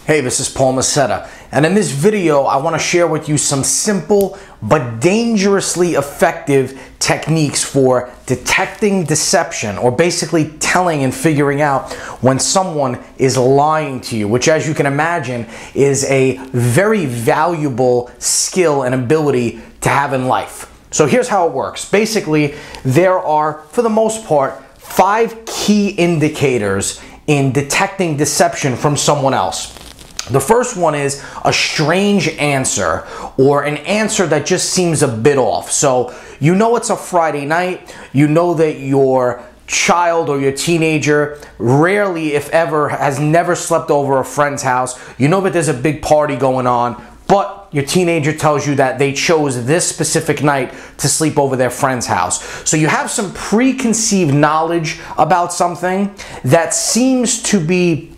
Hey, this is Paul Mascetta, and in this video I want to share with you some simple but dangerously effective techniques for detecting deception, or basically telling and figuring out when someone is lying to you, which, as you can imagine, is a very valuable skill and ability to have in life. So here's how it works. Basically, there are, for the most part, 5 key indicators in detecting deception from someone else. The first one is a strange answer, or an answer that just seems a bit off. So you know it's a Friday night, you know that your child or your teenager rarely, if ever, has never slept over a friend's house. You know that there's a big party going on, but your teenager tells you that they chose this specific night to sleep over their friend's house. So you have some preconceived knowledge about something that seems to be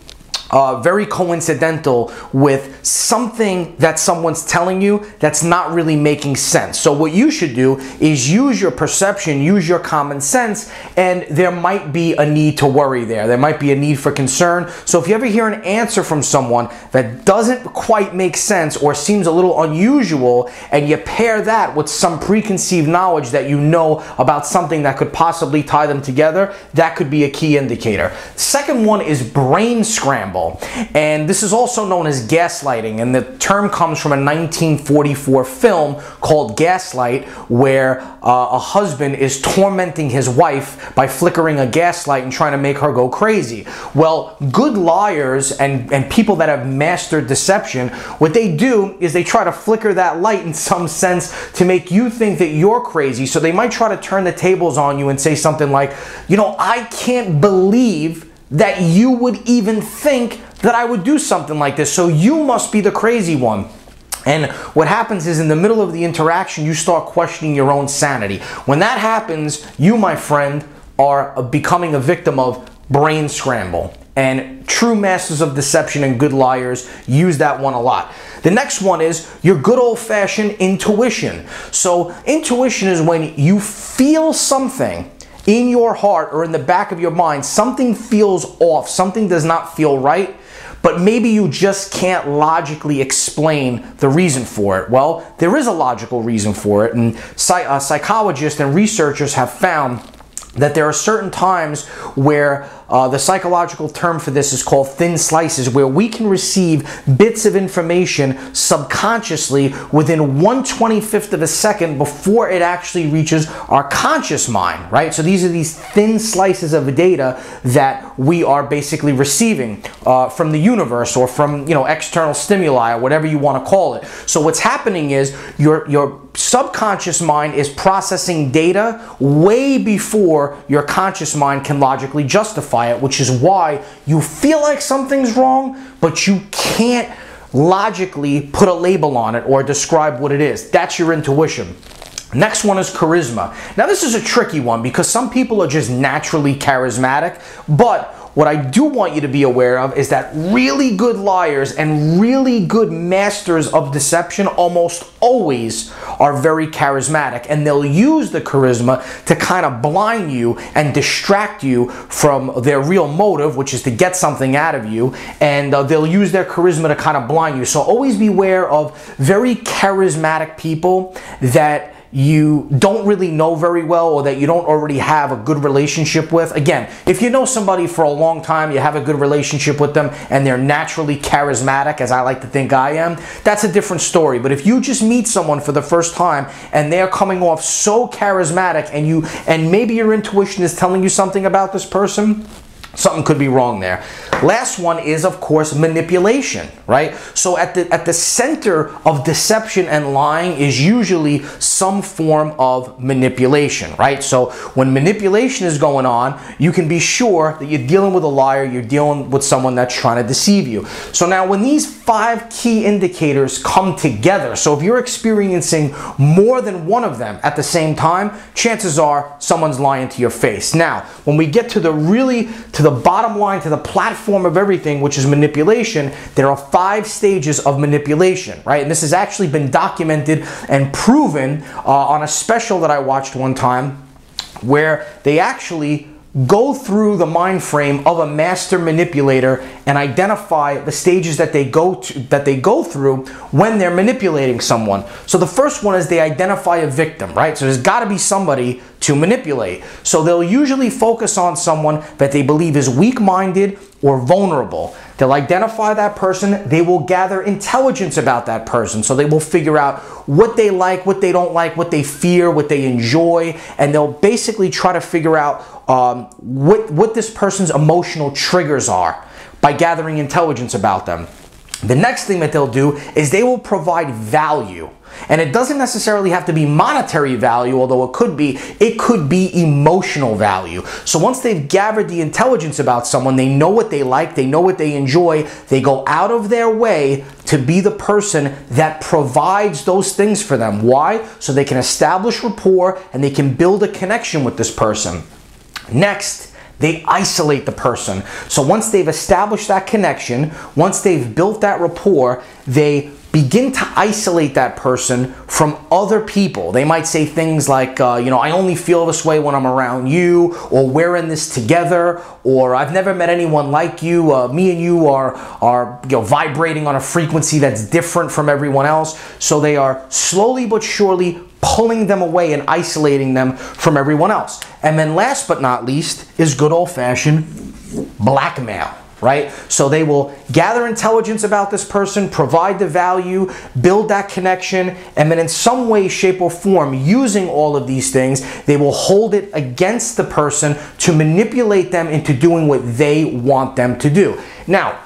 very coincidental with something that someone's telling you that's not really making sense. So what you should do is use your perception, use your common sense, and there might be a need to worry there. There might be a need for concern. So if you ever hear an answer from someone that doesn't quite make sense or seems a little unusual, and you pair that with some preconceived knowledge that you know about something that could possibly tie them together, that could be a key indicator. Second one is brain scramble. And this is also known as gaslighting, and the term comes from a 1944 film called Gaslight, where a husband is tormenting his wife by flickering a gaslight and trying to make her go crazy. Well, good liars and people that have mastered deception, what they do is they try to flicker that light in some sense to make you think that you're crazy. So they might try to turn the tables on you and say something like, you know, I can't believe that you would even think that I would do something like this, so you must be the crazy one. And what happens is, in the middle of the interaction, you start questioning your own sanity. When that happens, you, my friend, are becoming a victim of brain scramble. And true masters of deception and good liars use that one a lot. The next one is your good old-fashioned intuition. So intuition is when you feel something in your heart or in the back of your mind, something feels off, something does not feel right, but maybe you just can't logically explain the reason for it. Well, there is a logical reason for it, and psychologists and researchers have found that there are certain times where the psychological term for this is called thin slices, where we can receive bits of information subconsciously within 1/25th of a second before it actually reaches our conscious mind, right? So these are these thin slices of data that we are basically receiving from the universe, or from, you know, external stimuli, or whatever you want to call it. So what's happening is your subconscious mind is processing data way before your conscious mind can logically justify it, which is why you feel like something's wrong, but you can't logically put a label on it or describe what it is. That's your intuition. Next one is charisma. Now this is a tricky one because some people are just naturally charismatic, but what I do want you to be aware of is that really good liars and really good masters of deception almost always are very charismatic, and they'll use the charisma to kind of blind you and distract you from their real motive, which is to get something out of you, and they'll use their charisma to kind of blind you. So always beware of very charismatic people that you don't really know very well, or that you don't already have a good relationship with. Again, if you know somebody for a long time, you have a good relationship with them, and they're naturally charismatic, as I like to think I am, that's a different story. But if you just meet someone for the first time and they're coming off so charismatic, and maybe your intuition is telling you something about this person, something could be wrong there. Last one is, of course, manipulation, right? So at the center of deception and lying is usually some form of manipulation, right? So when manipulation is going on, you can be sure that you're dealing with a liar, you're dealing with someone that's trying to deceive you. So now when these 5 key indicators come together, so if you're experiencing more than one of them at the same time, chances are someone's lying to your face. Now, when we get to the bottom line, to the platform of everything, which is manipulation, there are 5 stages of manipulation, right? And this has actually been documented and proven on a special that I watched one time, where they actually go through the mind frame of a master manipulator and identify the stages that they go through when they're manipulating someone. So the first one is they identify a victim, right? So there's got to be somebody to manipulate. So they'll usually focus on someone that they believe is weak-minded or vulnerable. They'll identify that person. They will gather intelligence about that person. So they will figure out what they like, what they don't like, what they fear, what they enjoy, and they'll basically try to figure out what this person's emotional triggers are by gathering intelligence about them. The next thing that they'll do is they will provide value. And it doesn't necessarily have to be monetary value, although it could be emotional value. So once they've gathered the intelligence about someone, they know what they like, they know what they enjoy, they go out of their way to be the person that provides those things for them. Why? So they can establish rapport and they can build a connection with this person. Next, they isolate the person. So once they've established that connection, once they've built that rapport, they begin to isolate that person from other people. They might say things like, I only feel this way when I'm around you, or we're in this together, or I've never met anyone like you. Me and you are vibrating on a frequency that's different from everyone else. So they are slowly but surely pulling them away and isolating them from everyone else. And then last but not least is good old-fashioned blackmail. Right? So they will gather intelligence about this person, provide the value, build that connection, and then in some way, shape, or form, using all of these things, they will hold it against the person to manipulate them into doing what they want them to do. Now,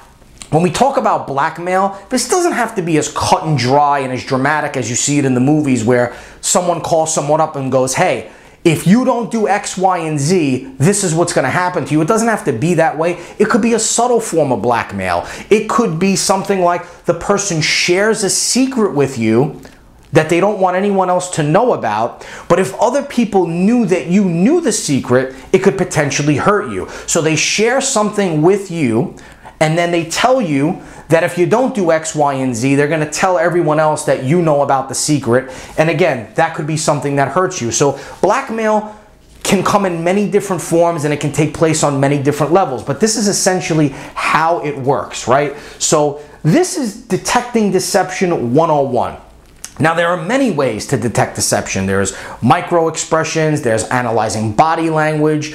when we talk about blackmail, this doesn't have to be as cut and dry and as dramatic as you see it in the movies where someone calls someone up and goes, hey, if you don't do X, Y, and Z, this is what's going to happen to you. It doesn't have to be that way. It could be a subtle form of blackmail. It could be something like the person shares a secret with you that they don't want anyone else to know about, but if other people knew that you knew the secret, it could potentially hurt you. So they share something with you, and then they tell you that if you don't do X, Y, and Z, they're going to tell everyone else that you know about the secret. And again, that could be something that hurts you. So blackmail can come in many different forms and it can take place on many different levels. But this is essentially how it works, right? So this is detecting deception 101. Now, there are many ways to detect deception. There's micro expressions, there's analyzing body language,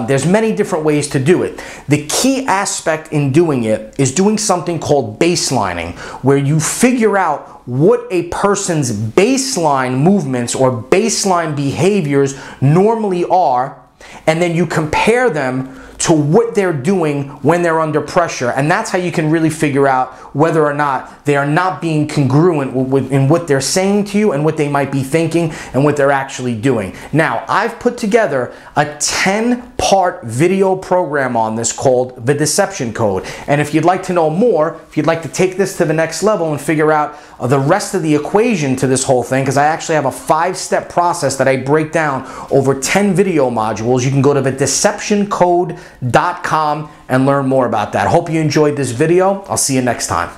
there's many different ways to do it. The key aspect in doing it is doing something called baselining, where you figure out what a person's baseline movements or baseline behaviors normally are, and then you compare them to what they're doing when they're under pressure. And that's how you can really figure out whether or not they are not being congruent in what they're saying to you and what they might be thinking and what they're actually doing. Now, I've put together a 10-part video program on this called The Deception Code. And if you'd like to know more, if you'd like to take this to the next level and figure out the rest of the equation to this whole thing, because I actually have a 5-step process that I break down over 10 video modules, you can go to thedeceptioncode.com and learn more about that. Hope you enjoyed this video. I'll see you next time.